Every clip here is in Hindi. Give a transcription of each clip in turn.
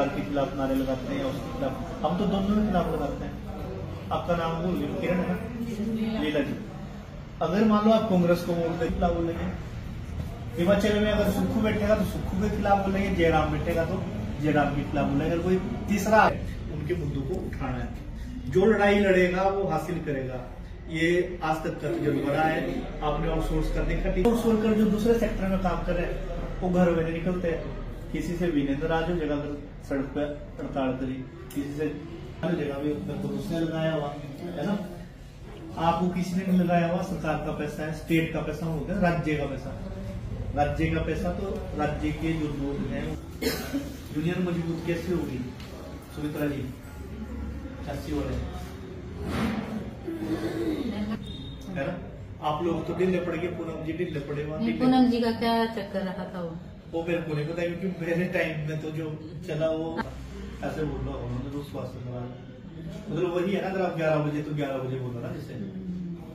के खिलाफ नारे लगाते हैं या उसके खिलाफ, हम तो दोनों के खिलाफ लगाते हैं। आपका नाम वो किरण है ना, लीला जी। अगर मान लो आप कांग्रेस को वोट के खिलाफ बोलेंगे, हिमाचल में अगर सुक्खू बैठेगा तो सुक्खू के खिलाफ बोलेंगे, जयराम बैठेगा तो जयराम के खिलाफ बोलेंगे। अगर कोई तीसरा है, उनके मुद्दों को उठाना है, जो लड़ाई लड़ेगा वो हासिल करेगा। ये आज तक का तजुर्बा रहा है। आपने आउटसोर्स करने का आउटसोर्स कर जो दूसरे सेक्टर में काम कर रहे हैं वो घर में नहीं निकलते हैं। किसी से विनेंद्र आज जगह अगर सड़क पे हड़ताल करी, किसी से जगह भी उसने लगाया हुआ है ना, आपको किसी ने नहीं लगाया हुआ। सरकार का पैसा है, स्टेट का पैसा हो गया, राज्य का पैसा। राज्य का पैसा तो राज्य के जो लोग हैं, यूनियन मजबूत कैसे होगी सुमित्रा जी? 80 वाले है ना, आप लोग तो ढीले पड़ गए, पूनम जी ढीले पड़े। पूनम जी का क्या चक्कर रहा था वो मेरे को नहीं पता, क्योंकि मेरे टाइम में तो जो चला वो ऐसे बोल रहा उन्होंने तो स्वास्थ्य मतलब वही है ना। अगर आप 11 बजे तो 11 बजे बोला ना, जिससे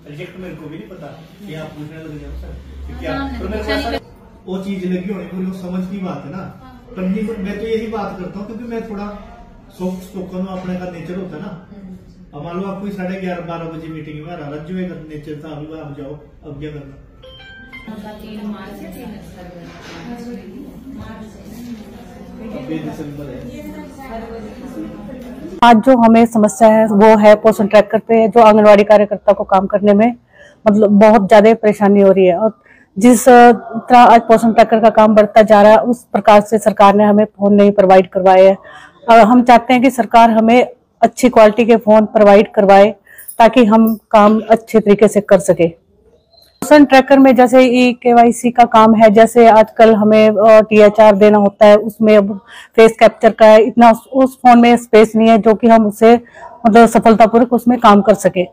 रिजेक्ट मेरे को भी नहीं पता कि आप पूछने लगे सर क्या, तो मेरे को ऐसा वो चीज लगी होनी पूरी, वो समझ की बात है ना। पर मैं तो यही बात करता हूँ क्योंकि मैं थोड़ा सॉफ्ट स्पोकन हूँ, अपने का नेचर होता है ना। अब मान लो आप कोई 11:30-12 बजे मीटिंग में आ रहा, जो एक नेचर था, अभी आप जाओ, अब क्या करना। आज जो हमें समस्या है वो है पोषण ट्रैकर पे जो आंगनवाड़ी कार्यकर्ता को काम करने में मतलब बहुत ज्यादा परेशानी हो रही है। और जिस तरह आज पोषण ट्रैकर का काम बढ़ता जा रहा है, उस प्रकार से सरकार ने हमें फोन नहीं प्रोवाइड करवाए हैं। हम चाहते हैं कि सरकार हमें अच्छी क्वालिटी के फोन प्रोवाइड करवाए ताकि हम काम अच्छे तरीके से कर सके। पोषण ट्रैकर में जैसे KYC का काम है, जैसे आजकल हमें THR देना होता है, उसमें अब फेस कैप्चर का है, इतना उस फोन में स्पेस नहीं है जो कि हम उससे मतलब सफलतापूर्वक उसमें काम कर सके।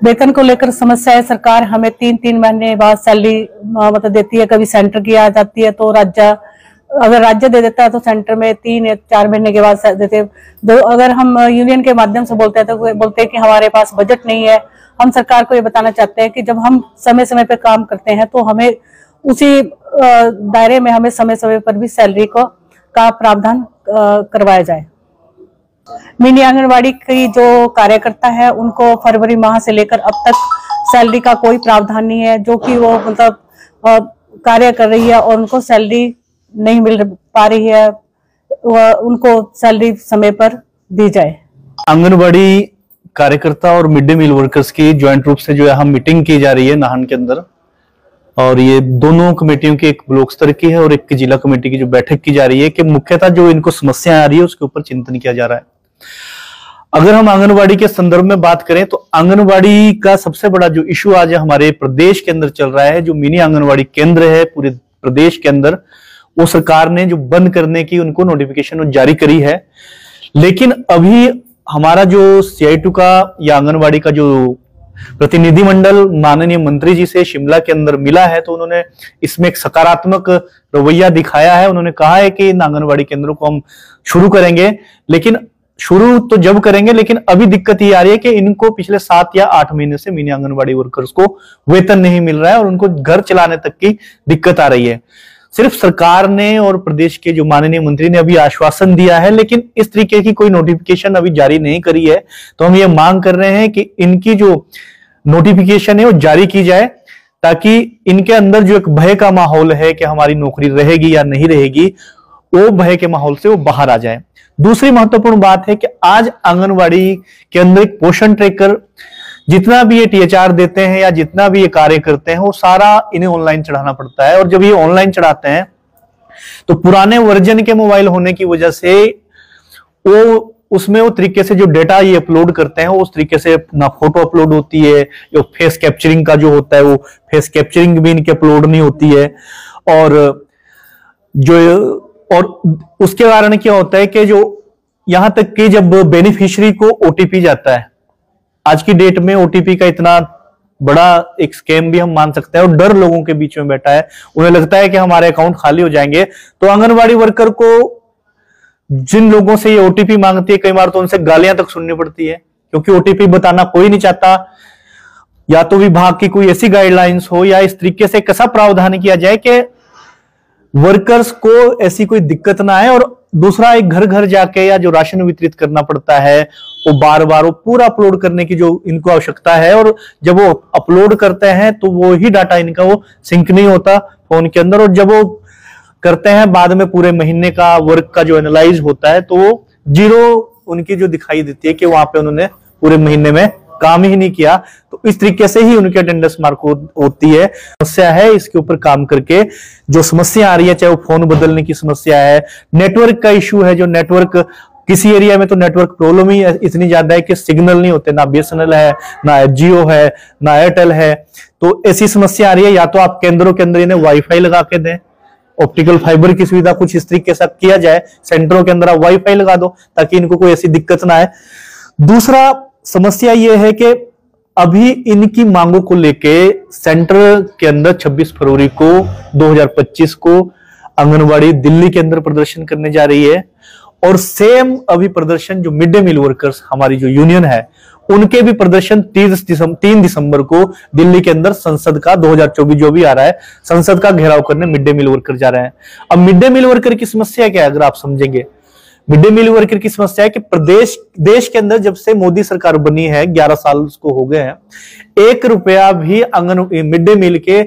वेतन को लेकर समस्या है, सरकार हमें 3-3 महीने बाद सैलरी मतलब देती है। कभी सेंटर की आ जाती है तो राज्य, अगर राज्य दे देता है तो सेंटर में 3 या 4 महीने के बाद देते। अगर हम यूनियन के माध्यम से बोलते हैं तो बोलते हैं कि हमारे पास बजट नहीं है। हम सरकार को ये बताना चाहते हैं कि जब हम समय समय पे काम करते हैं तो हमें उसी दायरे में हमें समय समय पर भी सैलरी का प्रावधान करवाया जाए। मिनी आंगनवाड़ी की जो कार्यकर्ता है उनको फरवरी माह से लेकर अब तक सैलरी का कोई प्रावधान नहीं है, जो कि वो मतलब कार्य कर रही है और उनको सैलरी नहीं मिल पा रही है, उनको सैलरी समय पर दी जाए। आंगनबाड़ी कार्यकर्ता और मिड डे मील वर्कर्स की ज्वाइंट रूप से जो है हम मीटिंग की जा रही है नाहन के अंदर, और ये दोनों कमेटियों की एक ब्लॉक स्तर की है और एक जिला कमेटी की जो बैठक की जा रही है कि मुख्यतः जो इनको समस्या आ रही है उसके ऊपर चिंतन किया जा रहा है। अगर हम आंगनबाड़ी के संदर्भ में बात करें तो आंगनबाड़ी का सबसे बड़ा जो इशू आज हमारे प्रदेश के अंदर चल रहा है, जो मिनी आंगनबाड़ी केंद्र है पूरे प्रदेश के अंदर, वो सरकार ने जो बंद करने की उनको नोटिफिकेशन जारी करी है। लेकिन अभी हमारा जो CI2 का या आंगनबाड़ी का जो प्रतिनिधिमंडल माननीय मंत्री जी से शिमला के अंदर मिला है तो उन्होंने इसमें एक सकारात्मक रवैया दिखाया है। उन्होंने कहा है कि इन आंगनबाड़ी केंद्रों को हम शुरू करेंगे, लेकिन शुरू तो जब करेंगे, लेकिन अभी दिक्कत ये आ रही है कि इनको पिछले 7 या 8 महीने से मिनी आंगनबाड़ी वर्कर्स को वेतन नहीं मिल रहा है और उनको घर चलाने तक की दिक्कत आ रही है। सिर्फ सरकार ने और प्रदेश के जो माननीय मंत्री ने अभी आश्वासन दिया है, लेकिन इस तरीके की कोई नोटिफिकेशन अभी जारी नहीं करी है। तो हम ये मांग कर रहे हैं कि इनकी जो नोटिफिकेशन है वो जारी की जाए ताकि इनके अंदर जो एक भय का माहौल है कि हमारी नौकरी रहेगी या नहीं रहेगी, वो भय के माहौल से वो बाहर आ जाए। दूसरी महत्वपूर्ण बात है कि आज आंगनबाड़ी के अंदर एक पोषण ट्रैकर, जितना भी ये THR देते हैं या जितना भी ये कार्य करते हैं वो सारा इन्हें ऑनलाइन चढ़ाना पड़ता है। और जब ये ऑनलाइन चढ़ाते हैं तो पुराने वर्जन के मोबाइल होने की वजह से वो उसमें वो तरीके से जो डेटा ये अपलोड करते हैं उस तरीके से ना फोटो अपलोड होती है, जो फेस कैप्चरिंग का जो होता है वो फेस कैप्चरिंग भी इनके अपलोड नहीं होती है। और उसके कारण क्या होता है कि जो यहां तक कि जब बेनिफिशियरी को OTP जाता है, आज की डेट में OTP का इतना बड़ा एक स्कैम भी हम मान सकते हैं और डर लोगों के बीच में बैठा है। उन्हें लगता है कि हमारे अकाउंट खाली हो जाएंगे। तो आंगनबाड़ी वर्कर को जिन लोगों से ये OTP मांगती है, कई बार तो उनसे गालियां तक सुननी पड़ती है, क्योंकि OTP बताना कोई नहीं चाहता। या तो विभाग की कोई ऐसी गाइडलाइंस हो या इस तरीके से कैसा प्रावधान किया जाए कि वर्कर्स को ऐसी कोई दिक्कत ना आए। और दूसरा, एक घर घर जाके या जो राशन वितरित करना पड़ता है वो बार बार वो पूरा अपलोड करने की जो इनको आवश्यकता है, और जब वो अपलोड करते हैं तो वो ही डाटा इनका वो सिंक नहीं होता फोन के अंदर, और जब वो करते हैं बाद में पूरे महीने का वर्क का जो एनालाइज होता है तो वो जीरो उनकी जो दिखाई देती है कि वहां पे उन्होंने पूरे महीने में काम ही नहीं किया। तो इस तरीके से ही उनकी अटेंडेंस मार्क होती है। समस्या है, इसके ऊपर काम करके जो समस्या आ रही है, चाहे वो फोन बदलने की समस्या है, नेटवर्क का इश्यू है, जो नेटवर्क किसी एरिया में तो नेटवर्क प्रॉब्लम ही इतनी ज्यादा है कि सिग्नल नहीं होते, ना बीएसएनएल है, ना जियो है, ना एयरटेल है। तो ऐसी समस्या आ रही है, या तो आप केंद्रों के अंदर इन्हें वाईफाई लगा के दें, ऑप्टिकल फाइबर की सुविधा कुछ इस तरीके से किया जाए, सेंटरों के अंदर आप वाईफाई लगा दो ताकि इनको कोई ऐसी दिक्कत ना आए। दूसरा समस्या यह है कि अभी इनकी मांगों को लेके सेंटर के अंदर 26 फरवरी को 2025 को आंगनवाड़ी दिल्ली के अंदर प्रदर्शन करने जा रही है, और सेम अभी प्रदर्शन जो मिड डे मील वर्कर्स हमारी जो यूनियन है उनके भी प्रदर्शन 3 दिसंबर को दिल्ली के अंदर संसद का 2024 जो भी आ रहा है, संसद का घेराव करने मिड डे मील वर्कर जा रहे हैं। अब मिड डे मील वर्कर की समस्या क्या है, अगर आप समझेंगे, मिड डे मील वर्कर की समस्या है कि देश के अंदर जब से मोदी सरकार बनी है, 11 साल उसको हो गए हैं, 1 रुपया भी मिड डे मील के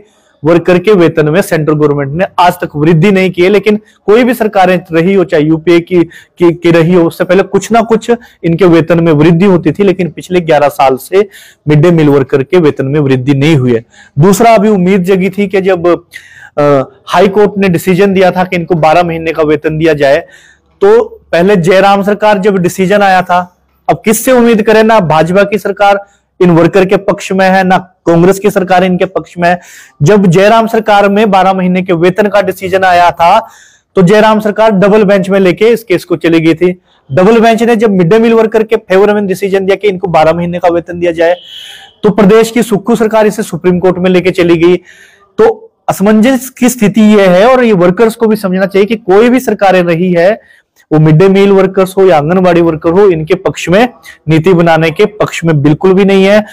वर्कर के वेतन में सेंट्रल गवर्नमेंट ने आज तक वृद्धि नहीं की है। लेकिन कोई भी सरकारें रही हो, चाहे यूपीए की रही हो, उससे पहले कुछ ना कुछ इनके वेतन में वृद्धि होती थी, लेकिन पिछले 11 साल से मिड डे मील वर्कर के वेतन में वृद्धि नहीं हुई है। दूसरा, अभी उम्मीद जगी थी कि जब हाई कोर्ट ने डिसीजन दिया था कि इनको 12 महीने का वेतन दिया जाए, तो पहले जयराम सरकार जब डिसीजन आया था, अब किससे उम्मीद करें, ना भाजपा की सरकार इन वर्कर के पक्ष में है, ना कांग्रेस की सरकार इनके पक्ष में है। जब जयराम सरकार में 12 महीने के वेतन का डिसीजन आया था तो जयराम सरकार डबल बेंच में लेके इस केस को चली गई थी। डबल बेंच ने जब मिड डे मील वर्कर के फेवर में डिसीजन दिया कि इनको 12 महीने का वेतन दिया जाए, तो प्रदेश की सुक्खू सरकार इसे सुप्रीम कोर्ट में लेके चली गई। तो असमंजस की स्थिति यह है, और ये वर्कर्स को भी समझना चाहिए कि कोई भी सरकारें रही है, वो मिड डे मील वर्कर्स हो या आंगनबाड़ी वर्कर हो, इनके पक्ष में नीति बनाने के पक्ष में बिल्कुल भी नहीं है।